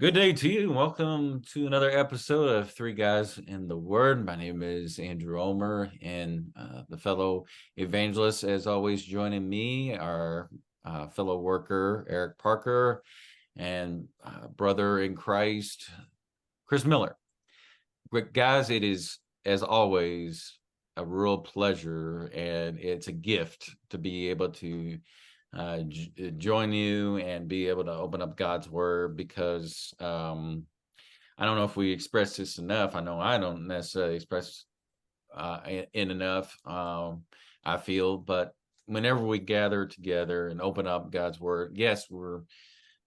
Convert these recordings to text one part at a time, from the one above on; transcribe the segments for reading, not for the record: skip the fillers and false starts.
Good day to you. Welcome to another episode of Three Guys in the Word. My name is Andrew Omer, and the fellow evangelist, as always, joining me, our fellow worker, Eric Parker, and brother in Christ, Chris Miller. Guys, it is, as always, a real pleasure, and it's a gift to be able to join you and be able to open up God's Word because I don't know if we express this enough. I know I don't necessarily express in enough, I feel, but whenever we gather together and open up God's Word, yes, we're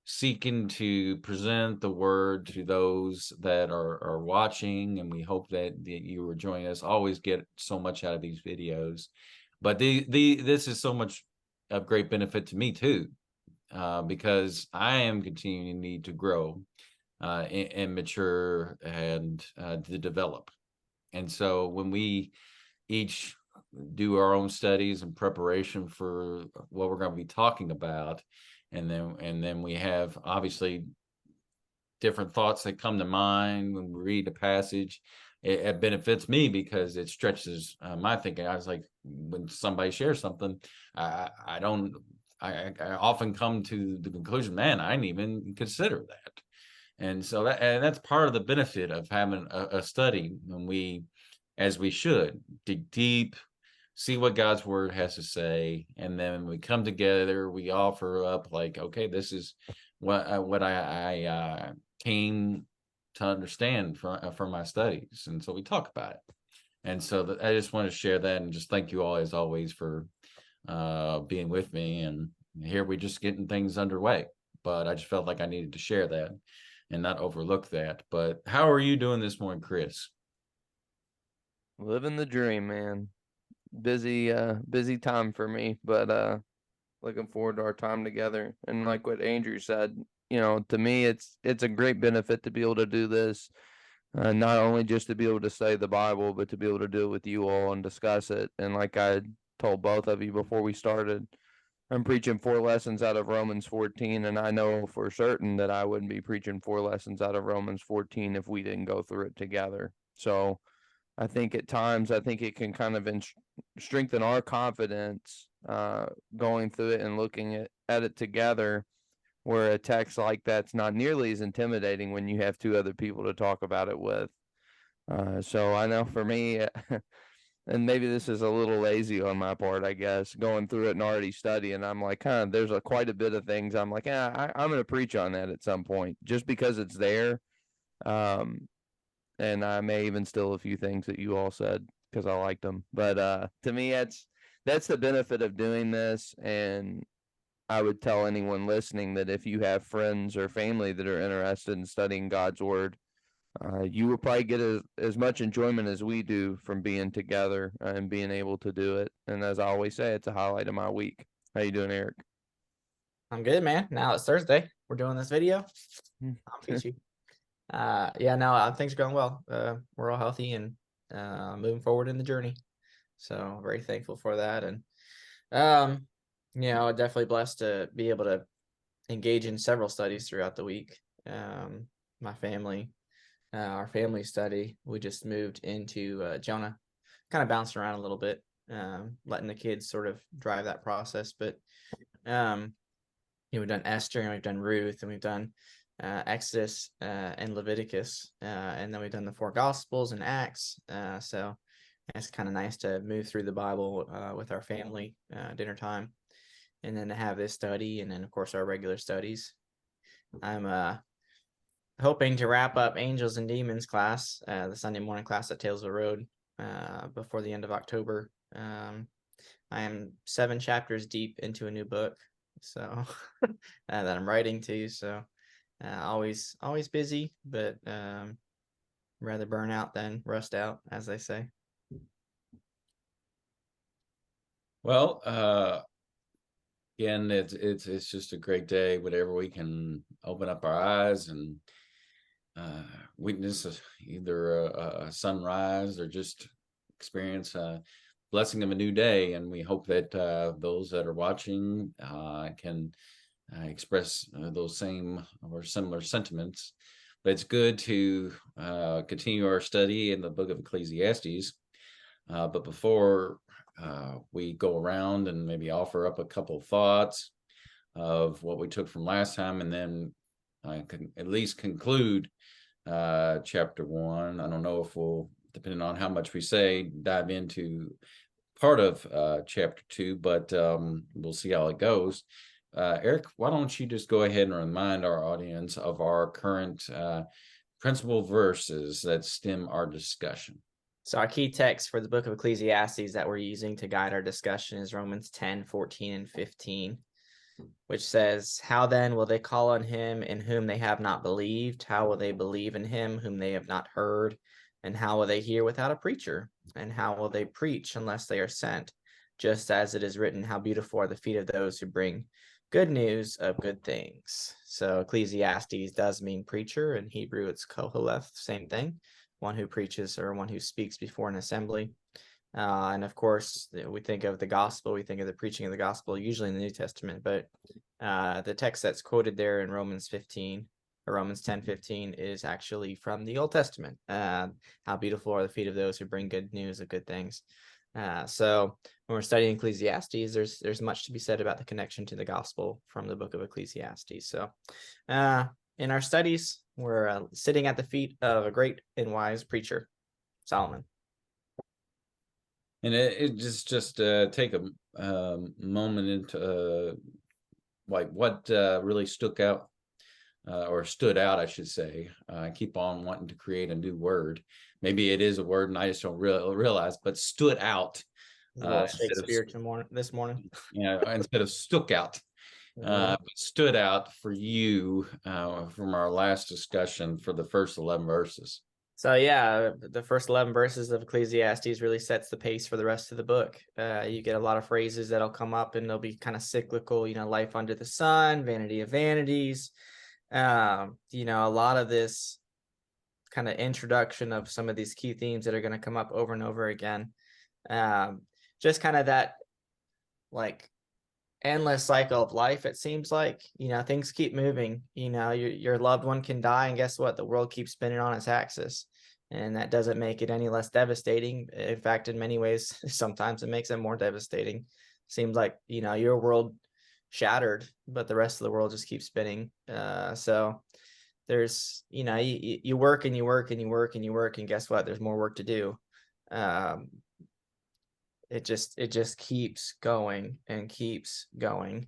seeking to present the word to those that are watching, and we hope that you are joining us. Always get so much out of these videos, but this is so much of great benefit to me too, because I am continuing to need to grow and mature and to develop. And so when we each do our own studies in preparation for what we're going to be talking about, and then we have obviously different thoughts that come to mind when we read a passage. It benefits me because it stretches my thinking. I was like, when somebody shares something, I don't. I often come to the conclusion, man, I didn't even consider that. And so that's part of the benefit of having a study when we, as we should, dig deep, see what God's word has to say, and then when we come together, we offer up like, okay, this is what I came to understand from my studies, and so we talk about it. And so I just want to share that and just thank you all as always for being with me. And here we just getting things underway, but I just felt like I needed to share that and not overlook that. But how are you doing this morning, Chris? Living the dream, man. Busy time for me, but looking forward to our time together. And like what Andrew said, to me it's a great benefit to be able to do this. Not only just to be able to study the Bible, but to be able to do it with you all and discuss it. And like I told both of you before we started, I'm preaching 4 lessons out of Romans 14, and I know for certain that I wouldn't be preaching 4 lessons out of Romans 14 if we didn't go through it together. So I think at times, I think it can kind of strengthen our confidence going through it and looking at it together, where a text like that's not nearly as intimidating when you have two other people to talk about it with. So I know for me, and maybe this is a little lazy on my part, I guess, going through it and already studying, I'm like, there's quite a bit of things. I'm like, I'm going to preach on that at some point just because it's there. Um, and I may even steal a few things that you all said because I liked them. But to me, that's the benefit of doing this. And I would tell anyone listening that if you have friends or family that are interested in studying God's word, you will probably get as much enjoyment as we do from being together and being able to do it. And as I always say, it's a highlight of my week. How you doing, Eric? I'm good, man. Now it's Thursday. We're doing this video. I'll teach you. Yeah, no, things are going well. We're all healthy and moving forward in the journey. So very thankful for that. And um, definitely blessed to be able to engage in several studies throughout the week. My family, our family study, we just moved into Jonah, kind of bounced around a little bit, letting the kids sort of drive that process. But we've done Esther and we've done Ruth and we've done Exodus and Leviticus, and then we've done the four Gospels and Acts. So it's kind of nice to move through the Bible with our family dinner time, and then to have this study, and then of course our regular studies. I'm hoping to wrap up Angels and Demons class, the Sunday morning class at Tales of the Road, before the end of October. I am 7 chapters deep into a new book, so that I'm writing to. So always busy, but rather burn out than rust out, as they say. Well, again, it's just a great day. Whenever we can open up our eyes and witness either a sunrise or just experience a blessing of a new day. And we hope that those that are watching can express those same or similar sentiments. But it's good to continue our study in the book of Ecclesiastes. But before we go around and maybe offer up a couple of thoughts of what we took from last time, and then I can at least conclude chapter 1. I don't know if we'll, depending on how much we say, dive into part of chapter 2, but we'll see how it goes. Eric, why don't you just go ahead and remind our audience of our current principal verses that stem our discussion? So our key text for the book of Ecclesiastes that we're using to guide our discussion is Romans 10, 14, and 15, which says, "How then will they call on him in whom they have not believed? How will they believe in him whom they have not heard? And how will they hear without a preacher? And how will they preach unless they are sent? Just as it is written, how beautiful are the feet of those who bring good news of good things." So Ecclesiastes does mean preacher. In Hebrew, it's koheleth, same thing, one who preaches or one who speaks before an assembly. And of course, we think of the gospel, we think of the preaching of the gospel, usually in the New Testament, but the text that's quoted there in Romans 15, or Romans 10:15, is actually from the Old Testament. How beautiful are the feet of those who bring good news of good things. So when we're studying Ecclesiastes, there's much to be said about the connection to the gospel from the book of Ecclesiastes. So in our studies, we're sitting at the feet of a great and wise preacher, Solomon. And it just take a moment into like what really stuck out or stood out, I should say. I keep on wanting to create a new word. Maybe it is a word and I just don't realize, but stood out. A little Instead of, Shakespeare this morning. instead of stuck out. But stood out for you from our last discussion for the first 11 verses. So yeah, the first 11 verses of Ecclesiastes really sets the pace for the rest of the book. You get a lot of phrases that'll come up and they'll be kind of cyclical, life under the sun, vanity of vanities. A lot of this kind of introduction of some of these key themes that are going to come up over and over again. Just kind of that like endless cycle of life, it seems like. Things keep moving. Your loved one can die, and guess what? The world keeps spinning on its axis, and that doesn't make it any less devastating. In fact, in many ways, sometimes it makes it more devastating. Seems like your world shattered, but the rest of the world just keeps spinning. So there's you work and you work and you work and you work, and guess what? There's more work to do. It just keeps going and keeps going,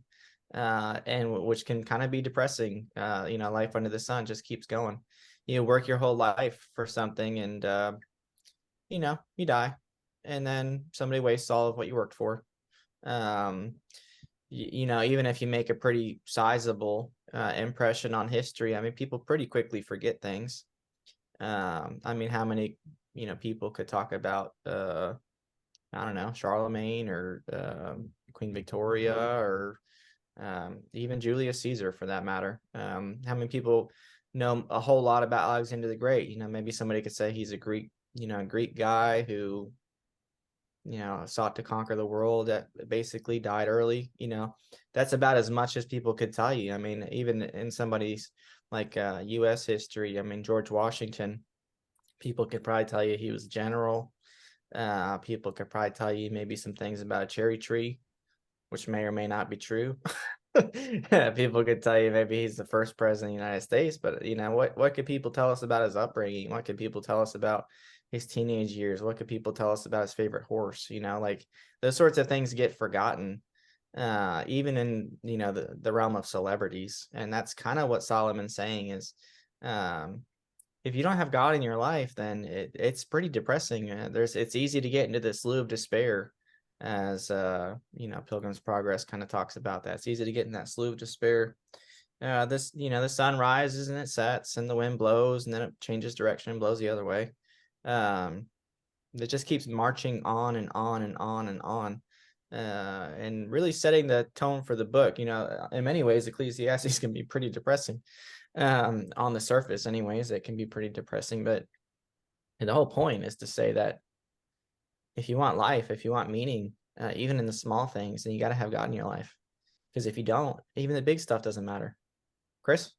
and which can kind of be depressing. Life under the sun just keeps going. You work your whole life for something, and you die, and then somebody wastes all of what you worked for. Even if you make a pretty sizable impression on history, I mean, people pretty quickly forget things. How many people could talk about I don't know, Charlemagne or Queen Victoria or even Julius Caesar, for that matter. How many people know a whole lot about Alexander the Great? Maybe somebody could say he's a Greek guy who sought to conquer the world, that basically died early. That's about as much as people could tell you. I mean, even in somebody's like U.S. history, I mean, George Washington, people could probably tell you he was a general. People could probably tell you maybe some things about a cherry tree, which may or may not be true. People could tell you maybe he's the first president of the United States, but what could people tell us about his upbringing? What could people tell us about his teenage years? What could people tell us about his favorite horse? Like those sorts of things get forgotten, even in the realm of celebrities. And that's kind of what Solomon's saying is, if you don't have God in your life, then it's pretty depressing. It's easy to get into this slough of despair, as Pilgrim's Progress kind of talks about that. It's easy to get in that slough of despair. The sun rises and it sets, and the wind blows, and then it changes direction and blows the other way. It just keeps marching on and on and on and on, and really setting the tone for the book. In many ways, Ecclesiastes can be pretty depressing. On the surface anyways, it can be pretty depressing, but the whole point is to say that if you want life, if you want meaning, even in the small things, then you got to have God in your life. Because if you don't, even the big stuff doesn't matter. Chris?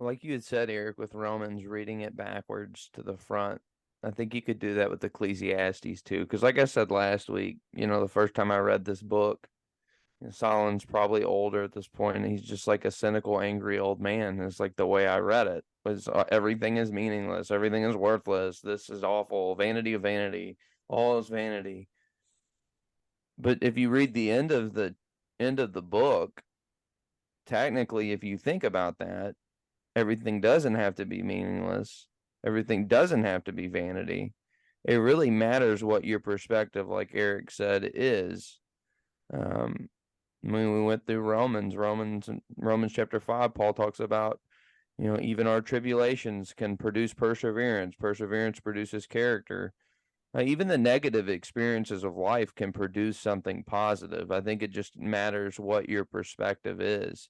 Like you had said, Eric, with Romans, reading it backwards to the front, I think you could do that with Ecclesiastes too. Because, like I said last week, the first time I read this book, Solomon's probably older at this point, and he's just like a cynical, angry old man. It's like the way I read it was everything is meaningless, everything is worthless, this is awful, vanity of vanity, all is vanity. But if you read the end of the book, technically, if you think about that, everything doesn't have to be meaningless. Everything doesn't have to be vanity. It really matters what your perspective, like Eric said, is. When we went through Romans chapter 5, Paul talks about, even our tribulations can produce perseverance. Perseverance produces character. Even the negative experiences of life can produce something positive. I think it just matters what your perspective is.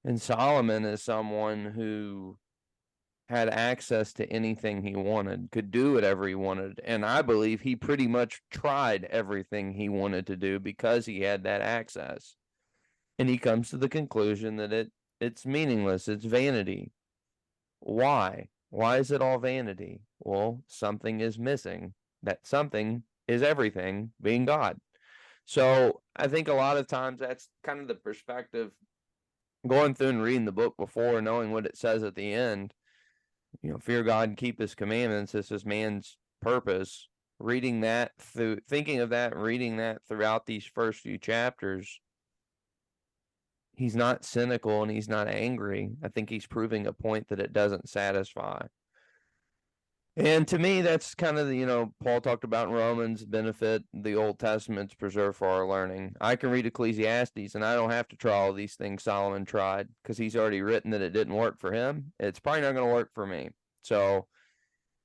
And Solomon is someone who had access to anything he wanted, could do whatever he wanted. And I believe he pretty much tried everything he wanted to do because he had that access. And he comes to the conclusion that it's meaningless, it's vanity. Why? Why is it all vanity? Well, something is missing. That something is everything, being God. So I think a lot of times that's kind of the perspective going through and reading the book before, knowing what it says at the end. Fear God and keep his commandments. This is man's purpose. Reading that through, thinking of that, reading that throughout these first few chapters, he's not cynical and he's not angry. I think he's proving a point that it doesn't satisfy. And to me, that's kind of the, Paul talked about in Romans, benefit the Old Testament's preserved for our learning. I can read Ecclesiastes and I don't have to try all these things Solomon tried because he's already written that it didn't work for him. It's probably not going to work for me. So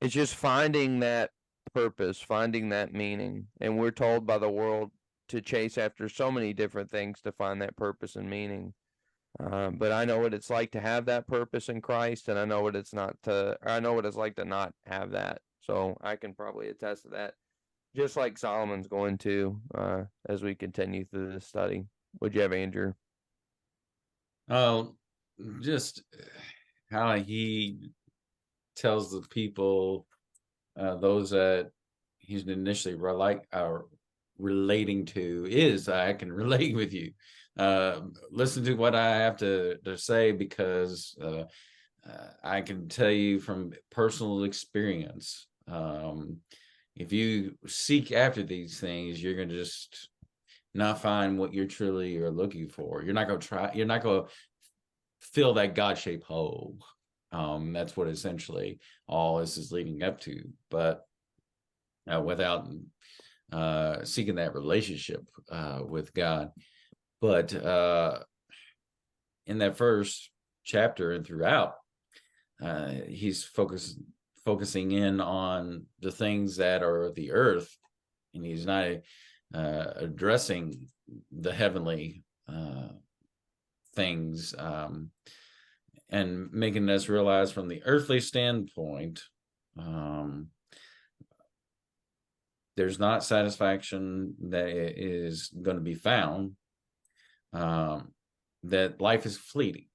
it's just finding that purpose, finding that meaning. And we're told by the world to chase after so many different things to find that purpose and meaning. But I know what it's like to have that purpose in Christ, and I know what it's like to not have that. So I can probably attest to that, just like Solomon's going to, as we continue through this study. What'd you have, Andrew? Oh, just how he tells the people, those that he's initially relating to, is I can relate with you. Listen to what I have to say, because I can tell you from personal experience, if you seek after these things, you're going to just not find what you're truly are looking for. You're not going to fill that God-shaped hole. That's what essentially all this is leading up to. But without seeking that relationship with God. But in that first chapter and throughout, he's focusing in on the things that are the earth, and he's not addressing the heavenly things, and making us realize from the earthly standpoint, there's not satisfaction that is going to be found, that life is fleeting.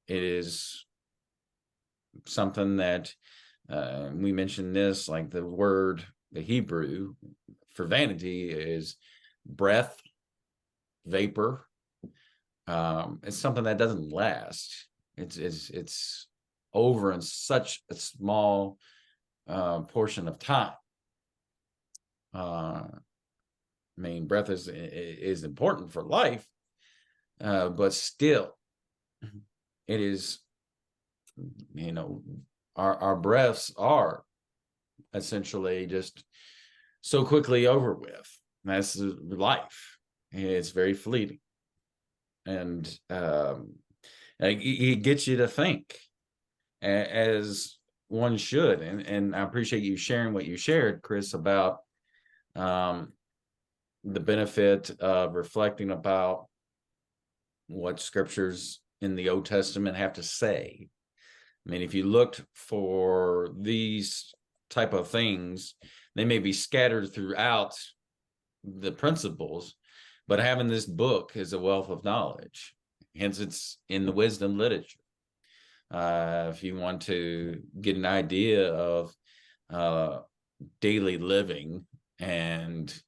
It is something that, we mentioned this, like the Hebrew for vanity is breath, vapor. It's something that doesn't last. It's over in such a small portion of time. I mean, breath is important for life, but still, it is, our breaths are essentially just so quickly over with. That's life. It's very fleeting, and it gets you to think, as one should. And I appreciate you sharing what you shared, Chris, about the benefit of reflecting about what scriptures in the Old Testament have to say. I mean, if you looked for these type of things, they may be scattered throughout the principles, But having this book is a wealth of knowledge. Hence, it's in the wisdom literature. If you want to get an idea of daily living and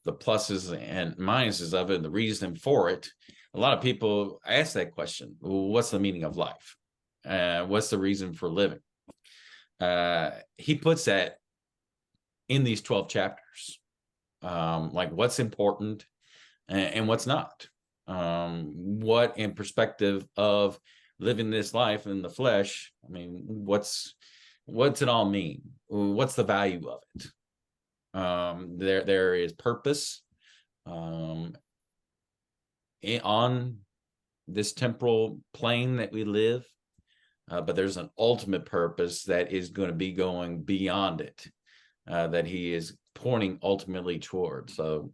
the pluses and minuses of it, and the reason for it, a lot of people ask that question: well, what's the meaning of life? What's the reason for living? He puts that in these 12 chapters, like what's important and what's not. What in perspective of living this life in the flesh, I mean, what's it all mean? What's the value of it? There is purpose on this temporal plane that we live, but there's an ultimate purpose that is going to be going beyond it, that he is pointing ultimately toward. So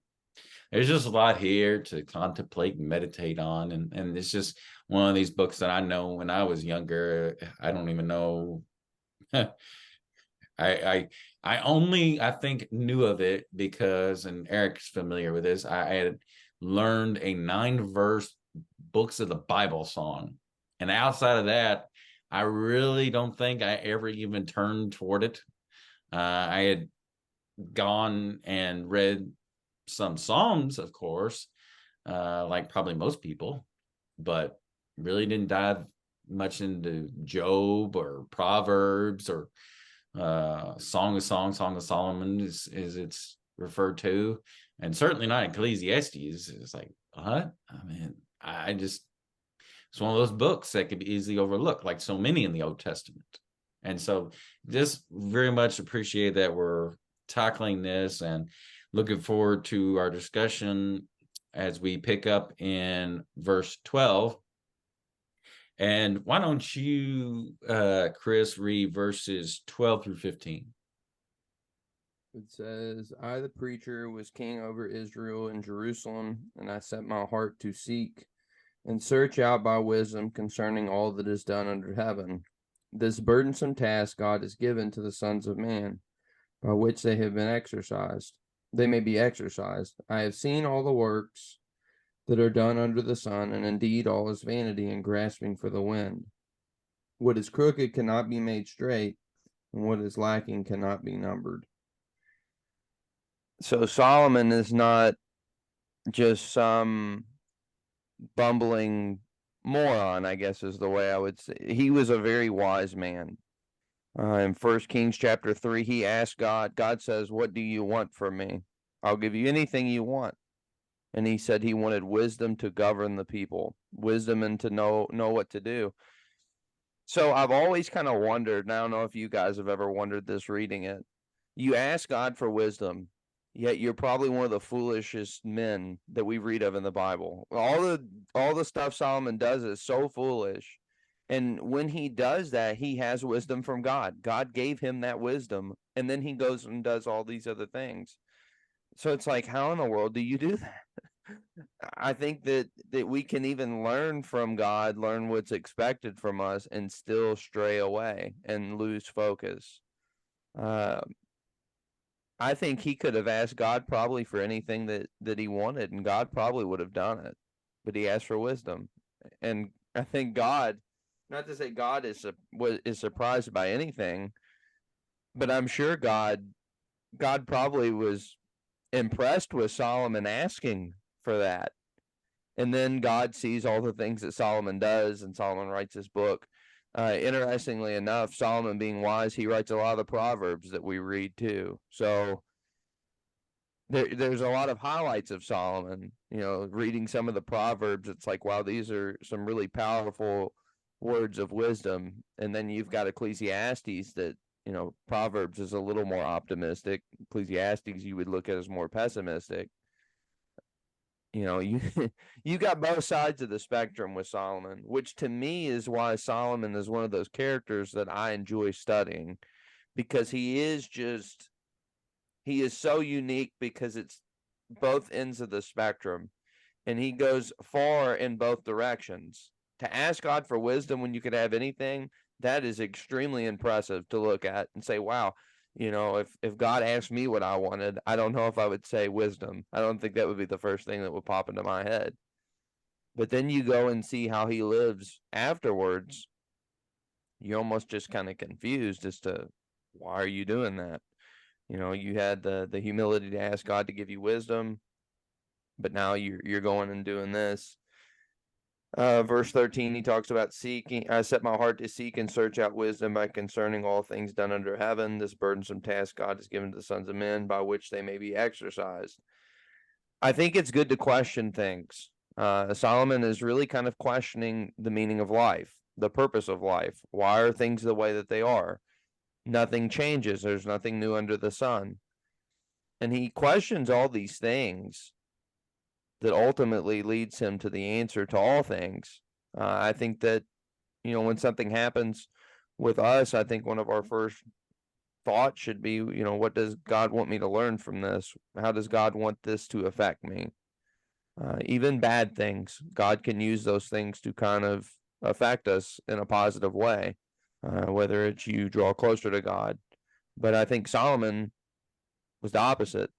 there's just a lot here to contemplate and meditate on, and it's just one of these books that I know when I was younger, I don't even know. I only, I think, knew of it because, and Eric's familiar with this, I had learned a 9-verse books of the Bible song, and outside of that, I really don't think I ever even turned toward it. I had gone and read some Psalms, of course, like probably most people, but really didn't dive much into Job or Proverbs or Song of Songs, Song of Solomon is it's referred to, and certainly not Ecclesiastes. It's like, what? I mean, I just, it's one of those books that could be easily overlooked, like so many in the Old Testament. And so just very much appreciate that we're tackling this, and looking forward to our discussion as we pick up in verse 12. And why don't you, Chris, read verses 12 through 15? It says, I, the preacher, was king over Israel and Jerusalem, and I set my heart to seek and search out by wisdom concerning all that is done under heaven. This burdensome task God has given to the sons of man, by which they have been exercised. They may be exercised. I have seen all the works that are done under the sun, and indeed all is vanity and grasping for the wind. What is crooked cannot be made straight, and what is lacking cannot be numbered. So Solomon is not just some bumbling moron, I guess is the way I would say. He was a very wise man. In 1 Kings chapter 3, he asked God, God says, what do you want from me? I'll give you anything you want. And he said he wanted wisdom to govern the people, wisdom and to know what to do. So I've always kind of wondered, and I don't know if you guys have ever wondered this reading it. You ask God for wisdom, yet you're probably one of the foolishest men that we read of in the Bible. All the stuff Solomon does is so foolish. And when he does that, he has wisdom from God. God gave him that wisdom, and then he goes and does all these other things. So it's like, how in the world do you do that? I think that we can even learn from God, learn what's expected from us, and still stray away and lose focus. I think he could have asked God probably for anything that he wanted, and God probably would have done it. But he asked for wisdom, and I think God, not to say God is surprised by anything, but I'm sure God probably was impressed with Solomon asking for that. And then God sees all the things that Solomon does, and Solomon writes his book. Interestingly enough, Solomon being wise, he writes a lot of the Proverbs that we read too. So there's a lot of highlights of Solomon. You know, reading some of the Proverbs, it's like, wow, these are some really powerful words of wisdom. And then you've got Ecclesiastes that, you know, Proverbs is a little more optimistic. Ecclesiastes you would look at as more pessimistic. You know, you got both sides of the spectrum with Solomon, which to me is why Solomon is one of those characters that I enjoy studying, because he is so unique because it's both ends of the spectrum, and he goes far in both directions. To ask God for wisdom when you could have anything, that is extremely impressive to look at and say, wow, You know, if God asked me what I wanted, I don't know if I would say wisdom. I don't think that would be the first thing that would pop into my head. But then you go and see how he lives afterwards. You're almost just kind of confused as to why are you doing that? You know, you had the humility to ask God to give you wisdom, but now you're going and doing this. Verse 13, he talks about seeking. I set my heart to seek and search out wisdom by concerning all things done under heaven. This burdensome task God has given to the sons of men, by which they may be exercised. I think it's good to question things. Solomon is really kind of questioning the meaning of life, the purpose of life. Why are things the way that they are? Nothing changes. There's nothing new under the sun. And he questions all these things that ultimately leads him to the answer to all things. I think that, you know, when something happens with us, I think one of our first thoughts should be, you know, what does God want me to learn from this? How does God want this to affect me? Even bad things, God can use those things to kind of affect us in a positive way, whether it's you draw closer to God. But I think Solomon was the opposite.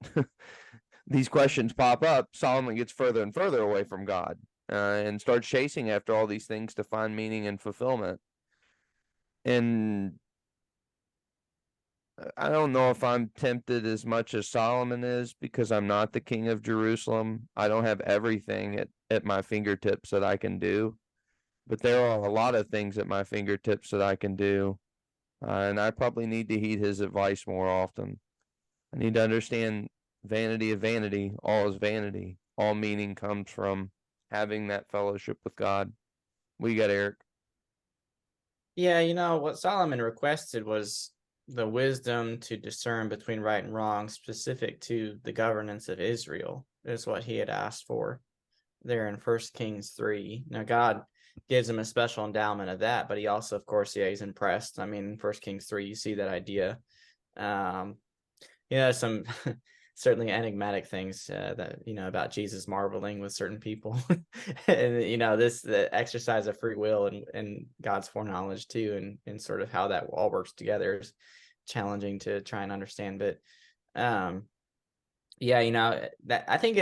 These questions pop up, Solomon gets further and further away from God, and starts chasing after all these things to find meaning and fulfillment. And I don't know if I'm tempted as much as Solomon is, because I'm not the king of Jerusalem. I don't have everything at my fingertips that I can do, but there are a lot of things at my fingertips that I can do. And I probably need to heed his advice more often. I need to understand vanity of vanity, all is vanity. All meaning comes from having that fellowship with God. We got Eric. Yeah, you know, what Solomon requested was the wisdom to discern between right and wrong, specific to the governance of Israel, is what he had asked for there in 1 Kings 3. Now, God gives him a special endowment of that, but he also, of course, yeah, he's impressed. I mean, in 1 Kings 3, you see that idea. Some certainly enigmatic things that, about Jesus marveling with certain people. And, the exercise of free will and God's foreknowledge too, and sort of how that all works together is challenging to try and understand. But that I think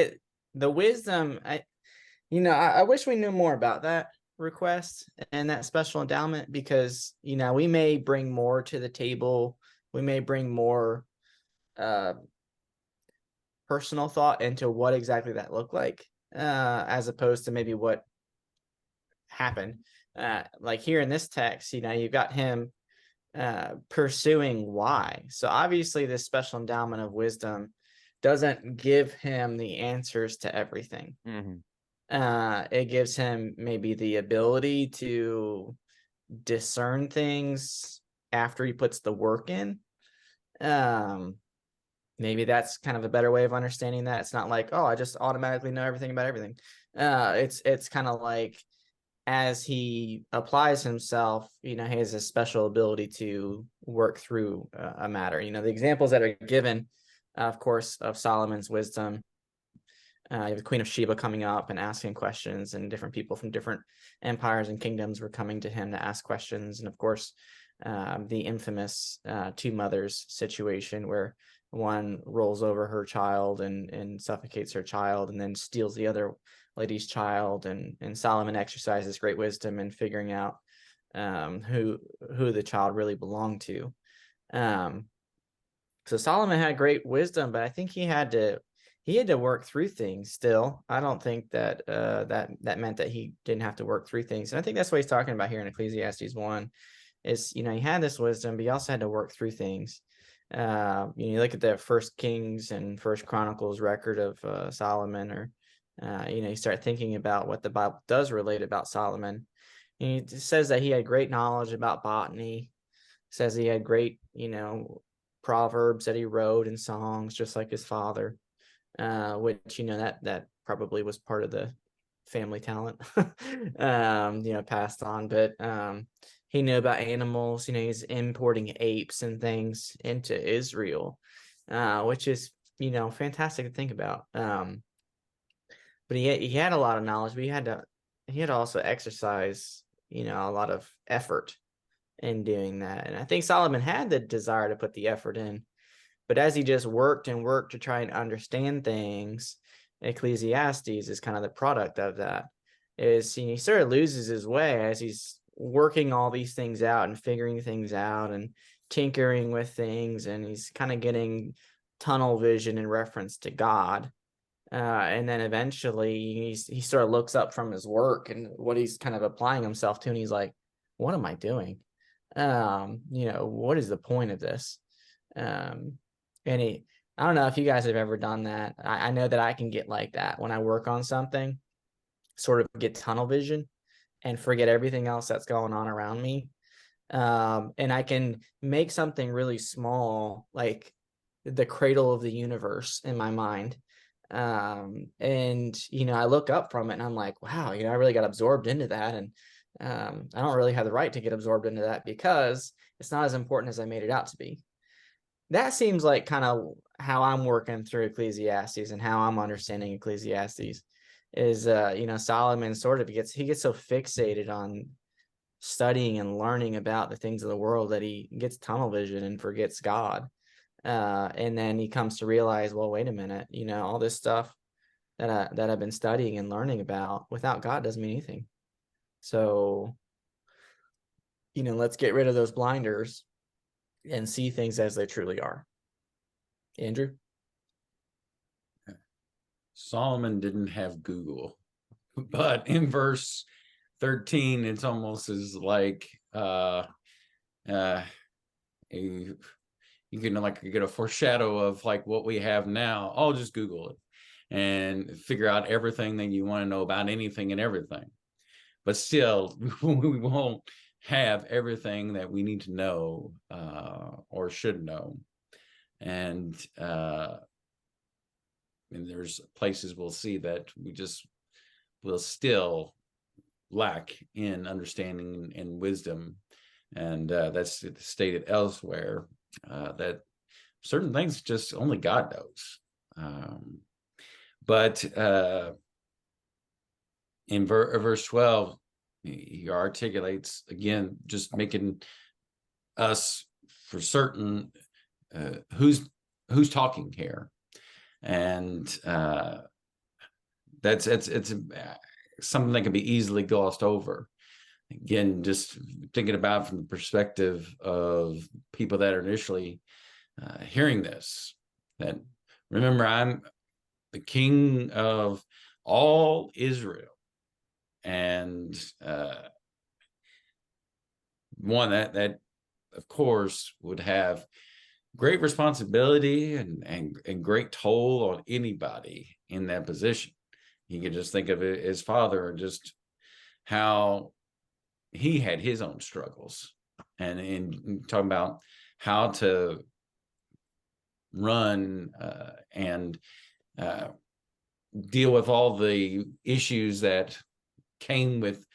the wisdom, I wish we knew more about that request and that special endowment, because, we may bring more to the table. We may bring more personal thought into what exactly that looked like, as opposed to maybe what happened. Like here in this text, you've got him pursuing why. So obviously this special endowment of wisdom doesn't give him the answers to everything. It gives him maybe the ability to discern things after he puts the work in. Maybe that's kind of a better way of understanding that. It's not like, oh, I just automatically know everything about everything. It's kind of like, as he applies himself, he has a special ability to work through a matter. The examples that are given, of course, of Solomon's wisdom. You have the Queen of Sheba coming up and asking questions, and different people from different empires and kingdoms were coming to him to ask questions. And of course, the infamous two mothers situation, where one rolls over her child and suffocates her child, and then steals the other lady's child. And Solomon exercises great wisdom in figuring out who the child really belonged to. So Solomon had great wisdom, but I think he had to work through things still. I don't think that that meant that he didn't have to work through things. And I think that's what he's talking about here in Ecclesiastes 1, is, he had this wisdom, but he also had to work through things. You look at the First Kings and First Chronicles record of Solomon, or you start thinking about what the Bible does relate about Solomon. And it says that he had great knowledge about botany. It says he had great, proverbs that he wrote and songs, just like his father, which, that probably was part of the family talent, passed on. But he knew about animals. He's importing apes and things into Israel, which is, fantastic to think about. But he had a lot of knowledge, but he had to also exercise, a lot of effort in doing that. And I think Solomon had the desire to put the effort in, but as he just worked and worked to try and understand things, Ecclesiastes is kind of the product of that. Is he sort of loses his way as he's working all these things out and figuring things out and tinkering with things, and he's kind of getting tunnel vision in reference to God. And then eventually he sort of looks up from his work and what he's kind of applying himself to, and he's like, what am I doing? What is the point of this? Um, and I don't know if you guys have ever done that. I know that I can get like that when I work on something, sort of get tunnel vision and forget everything else that's going on around me. And I can make something really small, like the cradle of the universe in my mind. And I look up from it and I'm like, wow, I really got absorbed into that. And I don't really have the right to get absorbed into that because it's not as important as I made it out to be. That seems like kind of how I'm working through Ecclesiastes and how I'm understanding Ecclesiastes is, Solomon sort of gets so fixated on studying and learning about the things of the world that he gets tunnel vision and forgets God. And then he comes to realize, well, wait a minute, all this stuff that I've been studying and learning about without God doesn't mean anything. So, let's get rid of those blinders and see things as they truly are. Andrew? Solomon didn't have Google, but in verse 13, it's almost as like you can like get a foreshadow of like what we have now. I'll just Google it and figure out everything that you want to know about anything and everything. But still, we won't have everything that we need to know or should know. And there's places we'll see that we just will still lack in understanding and wisdom. And that's stated elsewhere, that certain things just only God knows. But in verse 12, he articulates again, just making us for certain who's talking here. And it's something that can be easily glossed over. Again, just thinking about from the perspective of people that are initially hearing this, that remember, I'm the king of all Israel. And one that of course would have great responsibility and great toll on anybody in that position. You can just think of it, his father, and just how he had his own struggles, and in talking about how to run and deal with all the issues that came with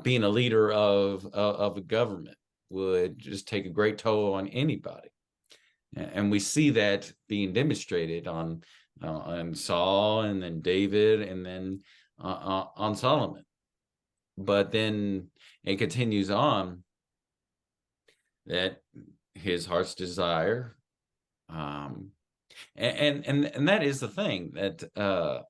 being a leader of a government would just take a great toll on anybody. And we see that being demonstrated on Saul, and then David, and then on Solomon. But then it continues on that his heart's desire, and that is the thing that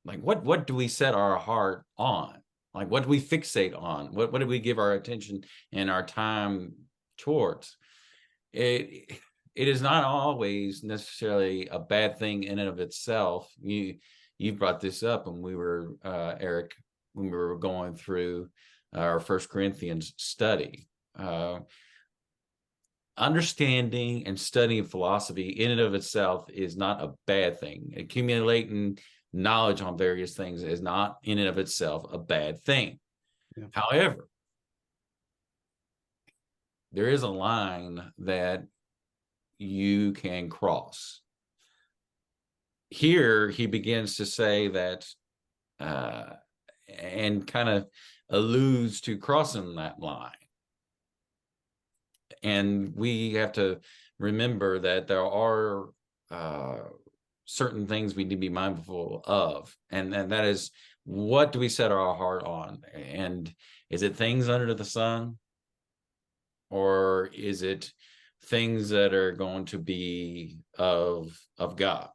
like what do we set our heart on? Like, what do we fixate on? What do we give our attention and our time towards? It is not always necessarily a bad thing in and of itself. You brought this up when we were Eric, when we were going through our First Corinthians study. Understanding and studying philosophy in and of itself is not a bad thing. Accumulating knowledge on various things is not in and of itself a bad thing. Yeah. However, there is a line that you can cross. Here, he begins to say that, and kind of alludes to crossing that line. And we have to remember that there are certain things we need to be mindful of. And that is what do we set our heart on? And is it things under the sun? Or is it things that are going to be of God?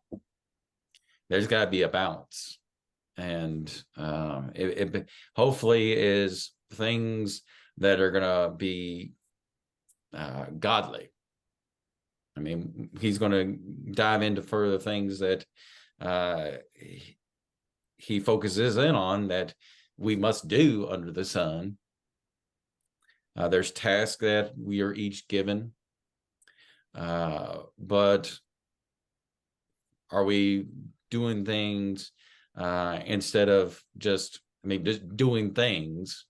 There's got to be a balance. And it hopefully is things that are going to be godly. I mean, he's going to dive into further things that he focuses in on that we must do under the sun. There's tasks that we are each given. But are we doing things instead of just doing things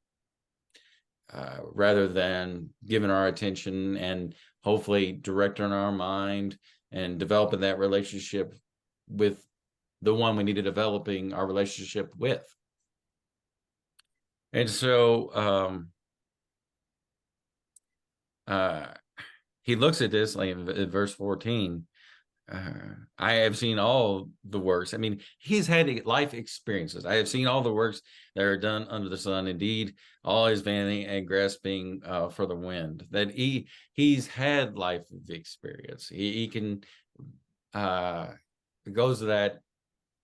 rather than giving our attention and hopefully directing our mind and developing that relationship with the one we need to developing our relationship with. And so he looks at this like in verse 14. I have seen all the works. I mean, he's had life experiences. I have seen all the works that are done under the sun. Indeed, all his vanity and grasping for the wind. That he's had life experience. He can it goes to that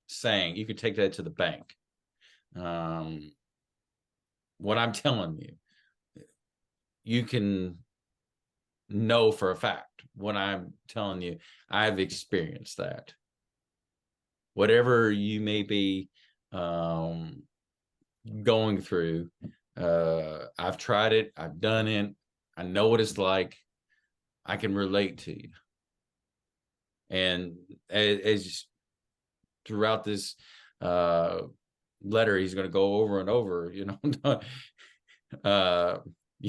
saying. You could take that to the bank. What I'm telling you, you can know for a fact what I'm telling you. I've experienced that. Whatever you may be going through, I've tried it. I've done it. I know what it's like. I can relate to you. And as throughout this letter, he's going to go over and over, you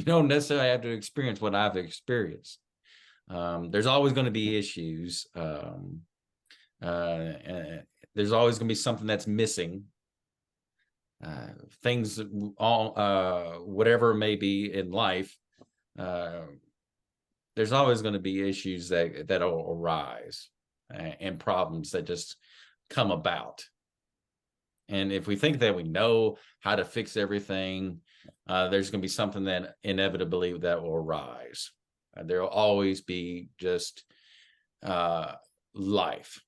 don't necessarily have to experience what I've experienced. There's always going to be issues. There's always going to be something that's missing. Things, whatever it may be in life, there's always going to be issues that'll arise and problems that just come about. And if we think that we know how to fix everything, there's going to be something that inevitably that will arise. There will always be just life.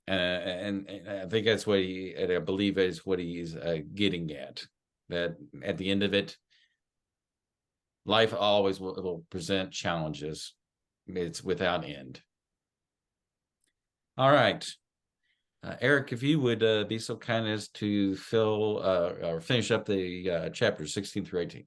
And I think that's what I believe is what he's getting at. That at the end of it, life always will present challenges. It's without end. All right. Eric, if you would be so kind as to fill or finish up the chapters 16 through 18.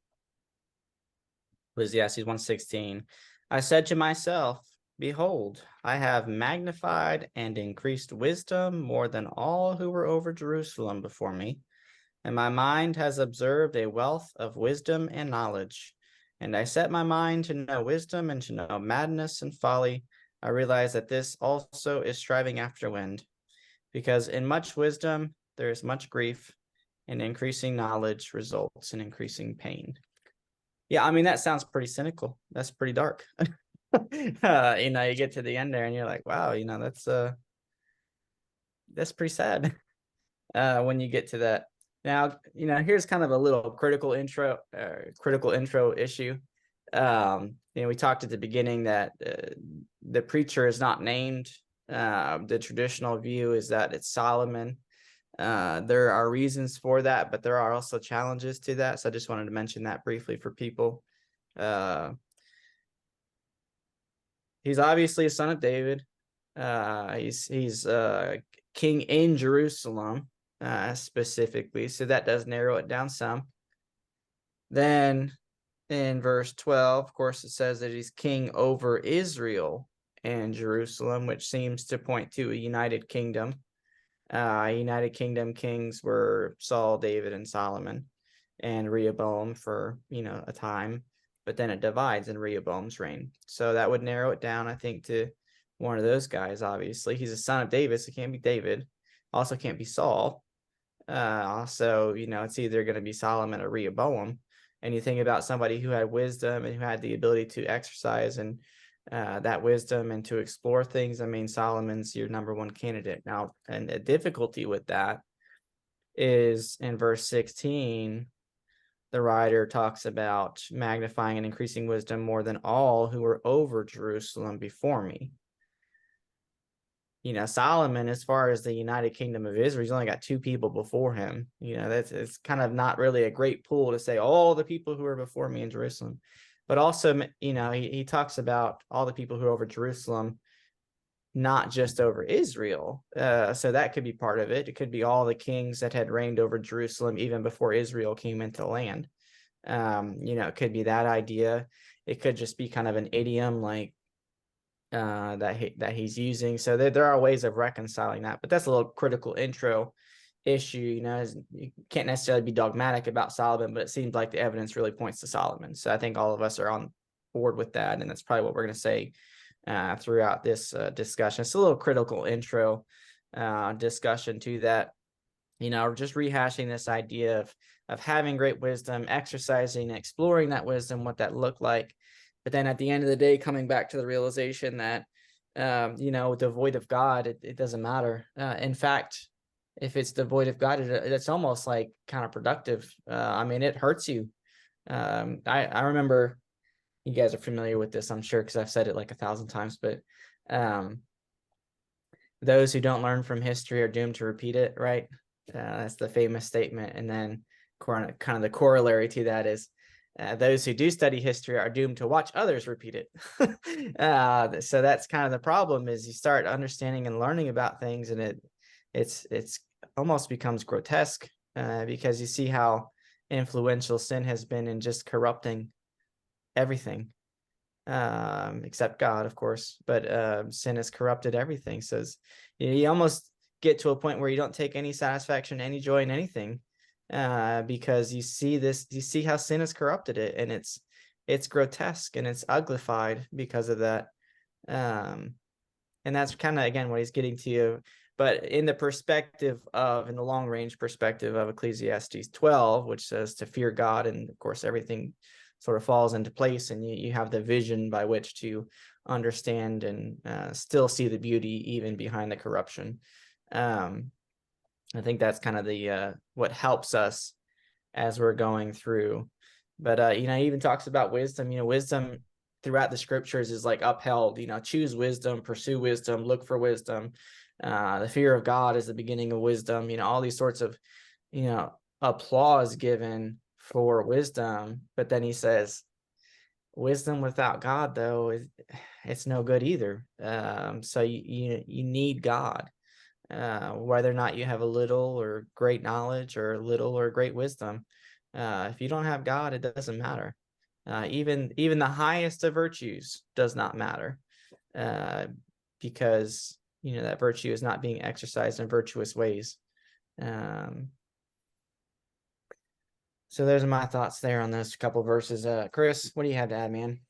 Ecclesiastes 1:16. I said to myself, behold, I have magnified and increased wisdom more than all who were over Jerusalem before me, and my mind has observed a wealth of wisdom and knowledge. And I set my mind to know wisdom and to know madness and folly. I realize that this also is striving after wind, because in much wisdom there is much grief, and increasing knowledge results in increasing pain. Yeah, I mean, that sounds pretty cynical. That's pretty dark. You get to the end there and you're like, wow, that's pretty sad. When you get to that. Now, here's kind of a little critical intro issue. We talked at the beginning that the preacher is not named. The traditional view is that it's Solomon. There are reasons for that, but there are also challenges to that. So I just wanted to mention that briefly for people. He's obviously a son of David. He's king in Jerusalem, specifically. So that does narrow it down some. Then in verse 12, of course, it says that he's king over Israel and Jerusalem, which seems to point to a united kingdom. United Kingdom kings were Saul, David, and Solomon, and Rehoboam for a time, but then it divides in Rehoboam's reign. So that would narrow it down, I think, to one of those guys. Obviously, he's a son of David, so it can't be David. Also, can't be Saul. It's either going to be Solomon or Rehoboam. And you think about somebody who had wisdom and who had the ability to exercise and that wisdom and to explore things. I mean, Solomon's your number one candidate now. And the difficulty with that is in verse 16. The writer talks about magnifying and increasing wisdom more than all who were over Jerusalem before me. Solomon, as far as the United Kingdom of Israel, he's only got two people before him. It's kind of not really a great pool to say all the people who are before me in Jerusalem. But also, he talks about all the people who are over Jerusalem, not just over Israel. So that could be part of it. It could be all the kings that had reigned over Jerusalem even before Israel came into the land. It could be that idea. It could just be kind of an idiom like that he's using. So there are ways of reconciling that, but that's a little critical intro issue. You can't necessarily be dogmatic about Solomon, but it seems like the evidence really points to Solomon. So I think all of us are on board with that, and that's probably what we're going to say throughout this discussion. It's a little critical intro discussion to that. Just rehashing this idea of having great wisdom, exercising, exploring that wisdom, what that looked like. But then at the end of the day, coming back to the realization that, devoid of God, it doesn't matter. In fact, if it's devoid of God, it's almost like counterproductive. It hurts you. I remember, you guys are familiar with this, I'm sure, because I've said it like 1,000 times, but those who don't learn from history are doomed to repeat it, right? That's the famous statement. And then kind of the corollary to that is those who do study history are doomed to watch others repeat it. So that's kind of the problem, is you start understanding and learning about things, and it's almost becomes grotesque because you see how influential sin has been in just corrupting everything, except God, of course. But sin has corrupted everything. So you almost get to a point where you don't take any satisfaction, any joy in anything, because you see how sin has corrupted it, and it's grotesque and it's uglified because of that. And that's kind of, again, what he's getting to. But in the long range perspective of Ecclesiastes 12, which says to fear God, and of course everything sort of falls into place, and you have the vision by which to understand and still see the beauty even behind the corruption. I think that's kind of the what helps us as we're going through. But he even talks about wisdom. Wisdom throughout the scriptures is like upheld. Choose wisdom, pursue wisdom, look for wisdom. The fear of God is the beginning of wisdom. All these sorts of applause given for wisdom. But then he says, wisdom without God, though, it's no good either. So you need God. Whether or not you have a little or great knowledge or little or great wisdom, if you don't have God, it doesn't matter. Even the highest of virtues does not matter, because that virtue is not being exercised in virtuous ways. So those are my thoughts there on those couple verses. Chris, what do you have to add, man?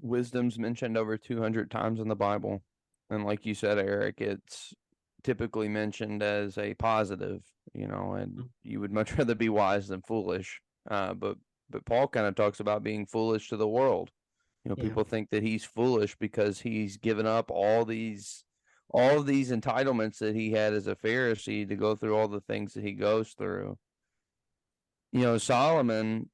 Wisdom's mentioned over 200 times in the Bible. And like you said, Eric, it's typically mentioned as a positive, and you would much rather be wise than foolish. But Paul kind of talks about being foolish to the world. People think that he's foolish because he's given up all of these entitlements that he had as a Pharisee to go through all the things that he goes through. Solomon,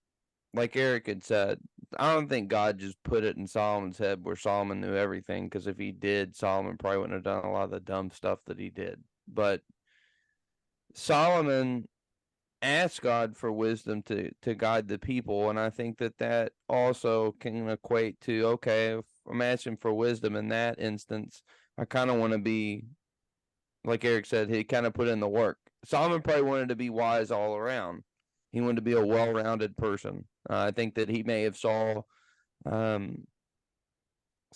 like Eric had said, I don't think God just put it in Solomon's head where Solomon knew everything, because if he did, Solomon probably wouldn't have done a lot of the dumb stuff that he did. But Solomon asked God for wisdom to guide the people, and I think that also can equate to, okay, if I'm asking for wisdom in that instance, I kind of want to be, like Eric said, he kind of put in the work. Solomon probably wanted to be wise all around. He wanted to be a well-rounded person. I think that he may have saw some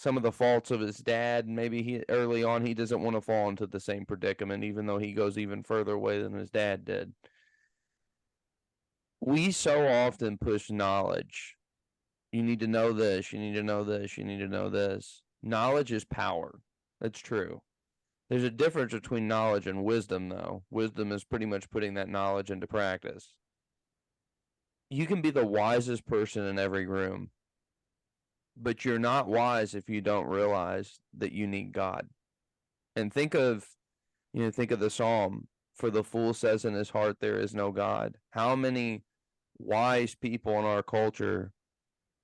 of the faults of his dad. Maybe early on he doesn't want to fall into the same predicament, even though he goes even further away than his dad did. We so often push knowledge. You need to know this. You need to know this. You need to know this. Knowledge is power. That's true. There's a difference between knowledge and wisdom, though. Wisdom is pretty much putting that knowledge into practice. You can be the wisest person in every room, but you're not wise if you don't realize that you need God. And think of the Psalm, For the fool says in his heart, there is no God. How many wise people in our culture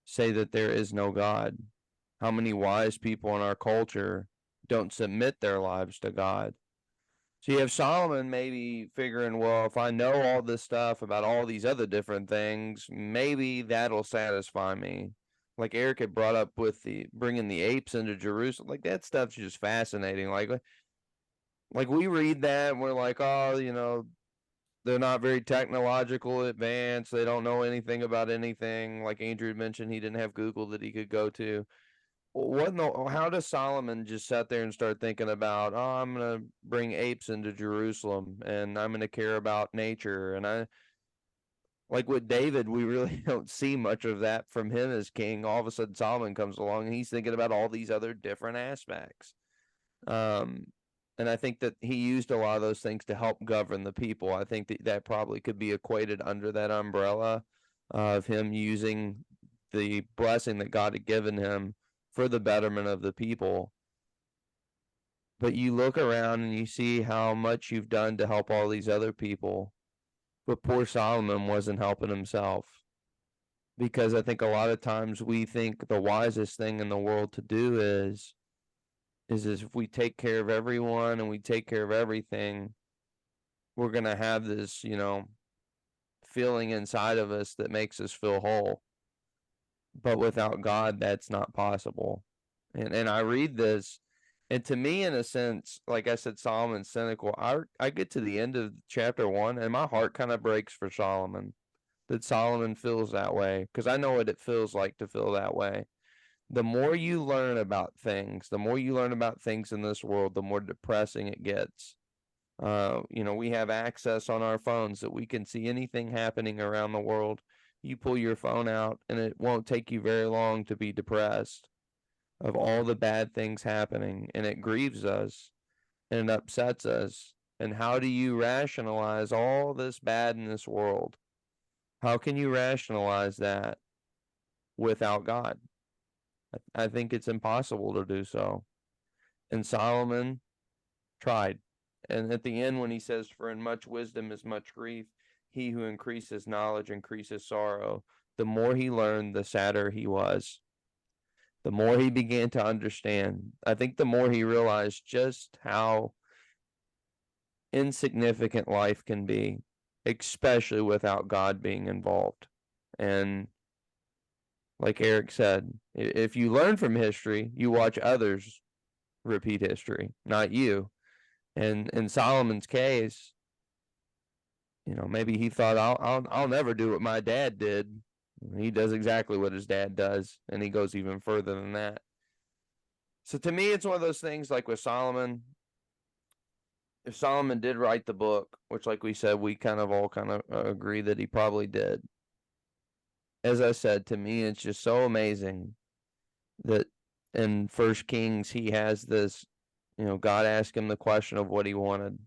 say that there is no God? How many wise people in our culture don't submit their lives to God? So you have Solomon maybe figuring, well, if I know all this stuff about all these other different things, maybe that'll satisfy me. Like Eric had brought up with the bringing the apes into Jerusalem, like that stuff's just fascinating. Like we read that and we're like, oh, they're not very technological advanced. They don't know anything about anything. Like Andrew had mentioned, he didn't have Google that he could go to. How does Solomon just sit there and start thinking about, oh, I'm going to bring apes into Jerusalem and I'm going to care about nature? And like with David, we really don't see much of that from him as king. All of a sudden, Solomon comes along and he's thinking about all these other different aspects. Um, and I think that he used a lot of those things to help govern the people. I think that probably could be equated under that umbrella of him using the blessing that God had given him for the betterment of the people. But you look around and you see how much you've done to help all these other people. But poor Solomon wasn't helping himself. Because I think a lot of times we think the wisest thing in the world to do is if we take care of everyone and we take care of everything, we're going to have this, feeling inside of us that makes us feel whole. But without God, that's not possible. And I read this, and to me, in a sense, like I said, Solomon's cynical. I get to the end of chapter 1, and my heart kind of breaks for Solomon, that Solomon feels that way, because I know what it feels like to feel that way. The more you learn about things, the more you learn about things in this world, the more depressing it gets. We have access on our phones that we can see anything happening around the world. You pull your phone out, and it won't take you very long to be depressed of all the bad things happening, and it grieves us and it upsets us. And how do you rationalize all this bad in this world? How can you rationalize that without God? I think it's impossible to do so. And Solomon tried. And at the end, when he says, for in much wisdom is much grief, he who increases knowledge increases sorrow. The more he learned, the sadder he was. The more he began to understand, I think the more he realized just how insignificant life can be, especially without God being involved. And like Eric said, if you learn from history, you watch others repeat history, not you. And in Solomon's case, maybe he thought I'll never do what my dad did. He does exactly what his dad does, and he goes even further than that. So to me, it's one of those things like with Solomon. If Solomon did write the book, which, like we said, we kind of all agree that he probably did. As I said, to me, it's just so amazing that in First Kings he has this. God asked him the question of what he wanted,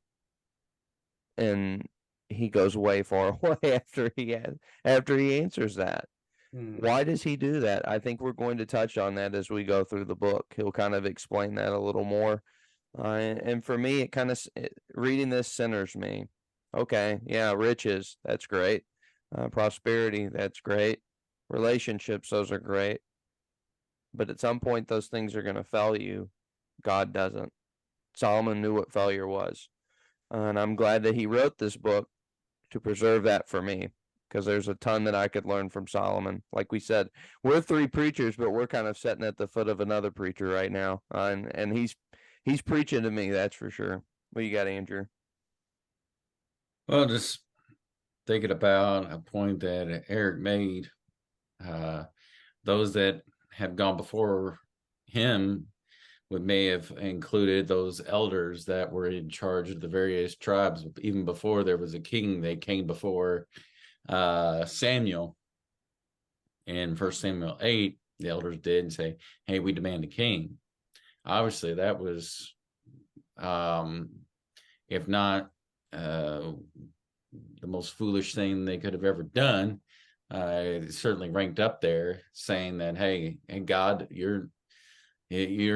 and he goes way far away after he answers that. Why does he do that? I think we're going to touch on that as we go through the book. He'll kind of explain that a little more. And for me, it kind of reading this centers me. Okay, yeah, riches, that's great. Prosperity, that's great. Relationships, those are great. But at some point, those things are going to fail you. God doesn't. Solomon knew what failure was. And I'm glad that he wrote this book to preserve that for me, because there's a ton that I could learn from Solomon. Like we said, we're three preachers, but we're kind of sitting at the foot of another preacher right now, and he's preaching to me, that's for sure. What you got, Andrew? Well, just thinking about a point that Eric made, those that have gone before him may have included those elders that were in charge of the various tribes. Even before there was a king, they came before Samuel. In 1 Samuel 8, the elders did say, hey, we demand a king. Obviously, that was, if not the most foolish thing they could have ever done, it certainly ranked up there, saying that, hey, God, you're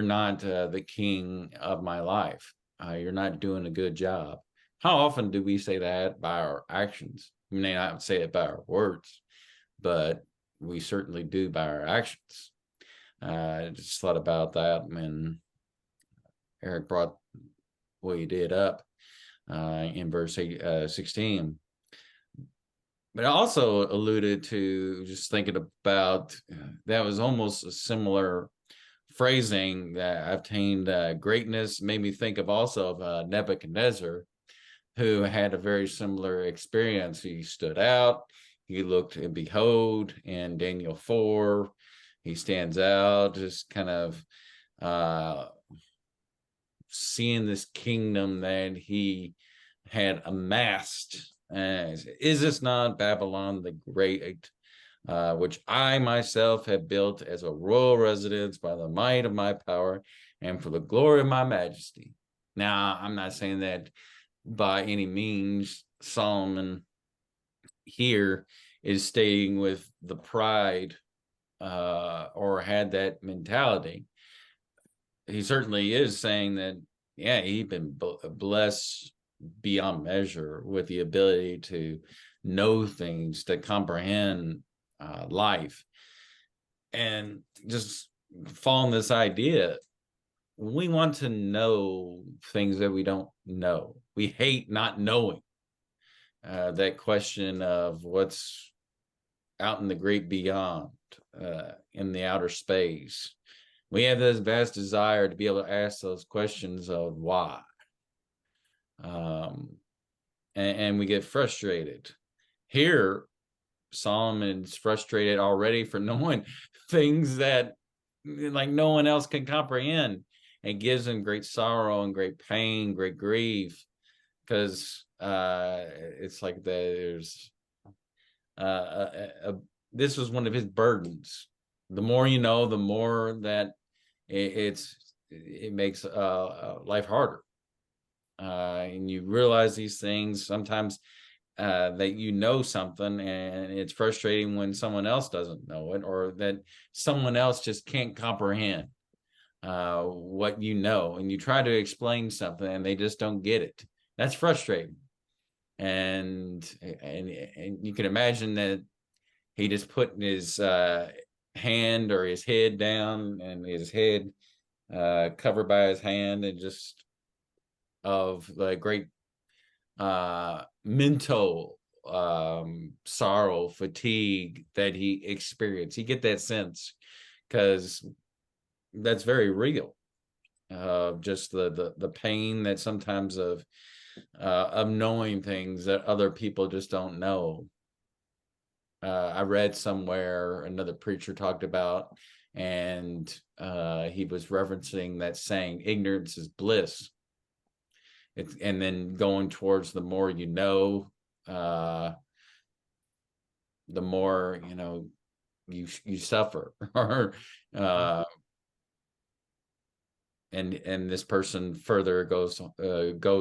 not the king of my life. You're not doing a good job. How often do we say that by our actions? We may not say it by our words, but we certainly do by our actions. I just thought about that when Eric brought what he did up in verse 16. But I also alluded to just thinking about that was almost a similar phrasing that obtained greatness. Made me think of also of Nebuchadnezzar, who had a very similar experience. He stood out. He looked and behold in Daniel 4. He stands out, just kind of seeing this kingdom that he had amassed. Is this not Babylon the Great, which I myself have built as a royal residence by the might of my power and for the glory of my majesty? Now, I'm not saying that by any means Solomon here is staying with the pride or had that mentality. He certainly is saying that, yeah, he's been blessed beyond measure with the ability to know things, to comprehend life, and just following this idea. We want to know things that we don't know. We hate not knowing. That question of what's out in the great beyond, in the outer space. We have this vast desire to be able to ask those questions of why. And we get frustrated. Here, Solomon's frustrated already for knowing things that like no one else can comprehend. It gives him great sorrow and great pain, great grief, because it's like there's this was one of his burdens. The more you know, the more that it makes life harder, and you realize these things sometimes that you know something, and it's frustrating when someone else doesn't know it, or that someone else just can't comprehend what you know, and you try to explain something and they just don't get it. That's frustrating. And you can imagine that he just put his hand or his head down, and his head covered by his hand, and just of the great mental sorrow, fatigue that he experienced. You get that sense because that's very real. Just the pain that sometimes of knowing things that other people just don't know. I read somewhere another preacher talked about, and he was referencing that saying, ignorance is bliss. And then going towards the more you know, the more you suffer. Or and this person further goes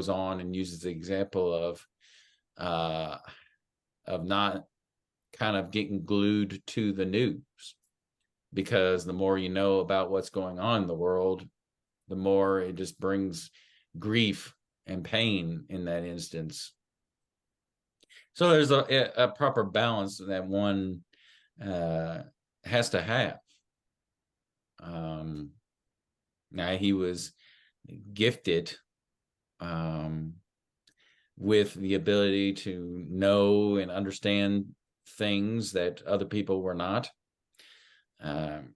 on and uses the example of not kind of getting glued to the news, because the more you know about what's going on in the world, the more it just brings grief and pain in that instance. So there's a proper balance that one has to have. Now he was gifted with the ability to know and understand things that other people were not. And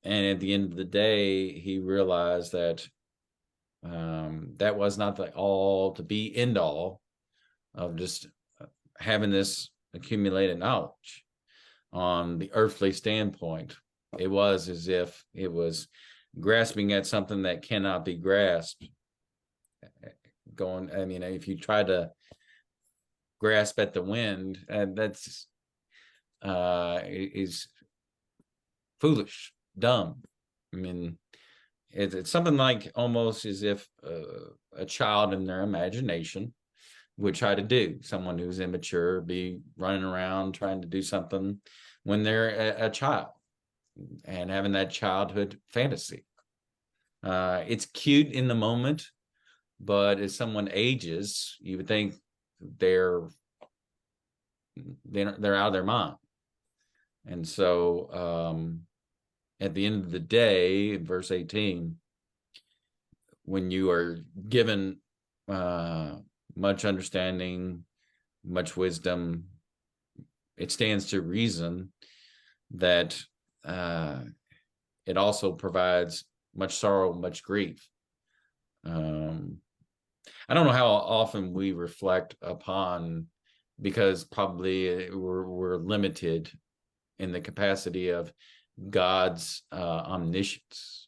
at the end of the day, he realized that that was not the all to be end all of just having this accumulated knowledge on the earthly standpoint. It was as if it was grasping at something that cannot be grasped. If you try to grasp at the wind, that's is foolish, dumb. It's something like almost as if a child in their imagination would try to do. Someone who's immature be running around trying to do something when they're a child and having that childhood fantasy. It's cute in the moment, But as someone ages, you would think they're out of their mind. And so at the end of the day, in verse 18, when you are given much understanding, much wisdom, it stands to reason that it also provides much sorrow, much grief. I don't know how often we reflect upon, because probably we're limited in the capacity of God's omniscience.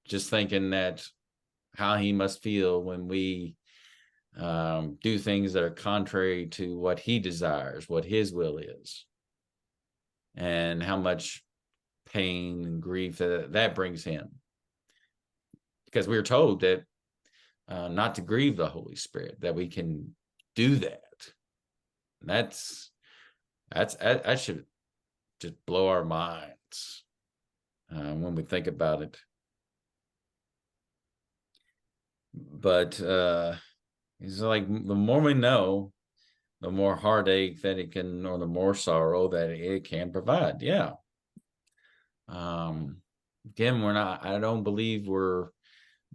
Just thinking that how he must feel when we do things that are contrary to what he desires, what his will is, and how much pain and grief that brings him. Because we're told that not to grieve the Holy Spirit, that we can do that. That should just blow our minds when we think about it. But it's like the more we know, the more heartache that it can, or the more sorrow that it can provide. Yeah. Again, I don't believe we're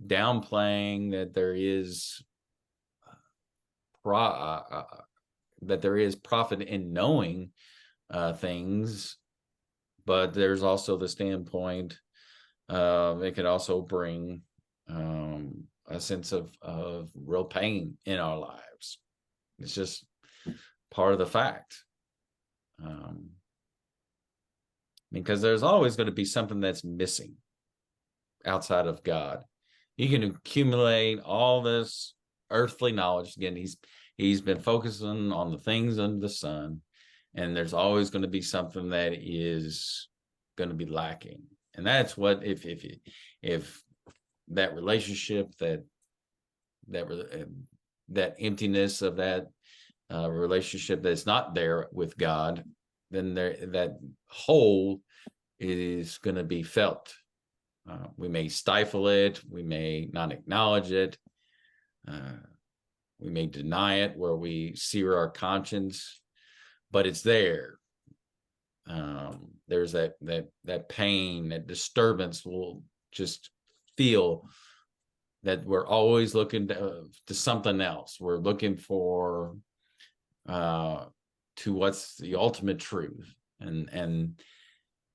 downplaying that there is profit in knowing things, but there's also the standpoint it could also bring a sense of real pain in our lives. It's just part of the fact. Because there's always going to be something that's missing outside of God. You can accumulate all this earthly knowledge. Again, he's been focusing on the things under the sun, and there's always going to be something that is going to be lacking. And that's what if that relationship, that emptiness of that relationship that's not there with God, then that hole is going to be felt. We may stifle it, we may not acknowledge it, we may deny it where we sear our conscience, but it's there. There's that pain, that disturbance. We'll just feel that we're always looking to something else. We're looking for to what's the ultimate truth, and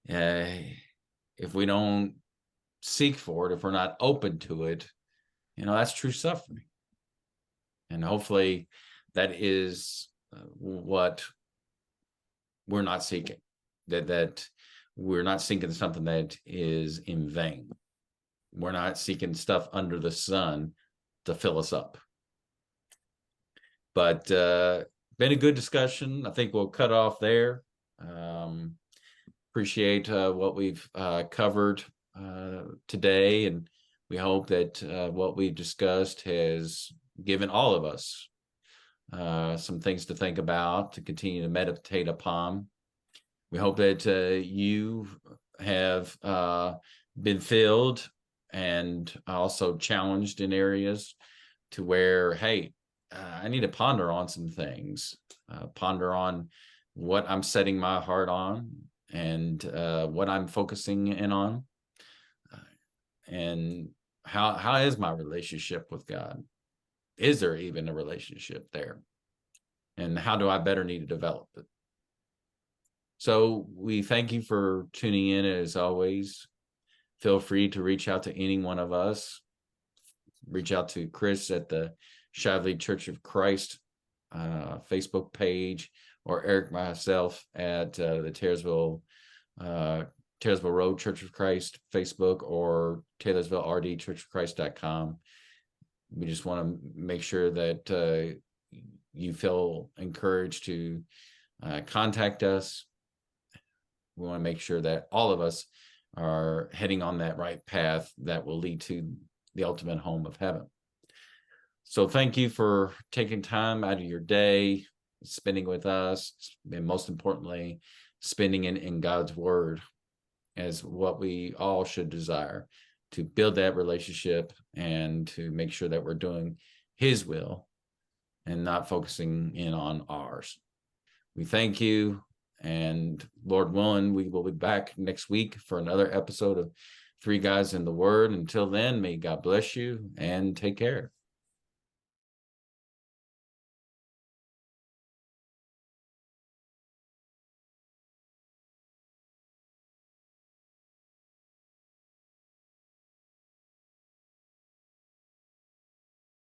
if we don't seek for it, if we're not open to it, that's true suffering. And hopefully that is what we're not seeking, that we're not seeking something that is in vain. We're not seeking stuff under the sun to fill us up. But been a good discussion. I think we'll cut off there. Appreciate what we've covered today, and we hope that what we've discussed has given all of us some things to think about, to continue to meditate upon. We hope that you have been filled and also challenged in areas to where, hey, I need to ponder on some things, ponder on what I'm setting my heart on, and what I'm focusing in on, and how is my relationship with God? Is there even a relationship there? And how do I better need to develop it? So we thank you for tuning in. As always, feel free to reach out to any one of us. Reach out to Chris at the Shively Church of Christ Facebook page, or Eric, myself, at the Taylorsville Road Church of Christ Facebook, or Taylorsville RD Churchofchrist.com. We just want to make sure that you feel encouraged to contact us. We want to make sure that all of us are heading on that right path that will lead to the ultimate home of heaven. So thank you for taking time out of your day, spending with us, and most importantly, spending in God's word, as what we all should desire. to build that relationship and to make sure that we're doing his will and not focusing in on ours. We thank you, and Lord willing, we will be back next week for another episode of Three Guys in the Word. Until then, may God bless you and take care.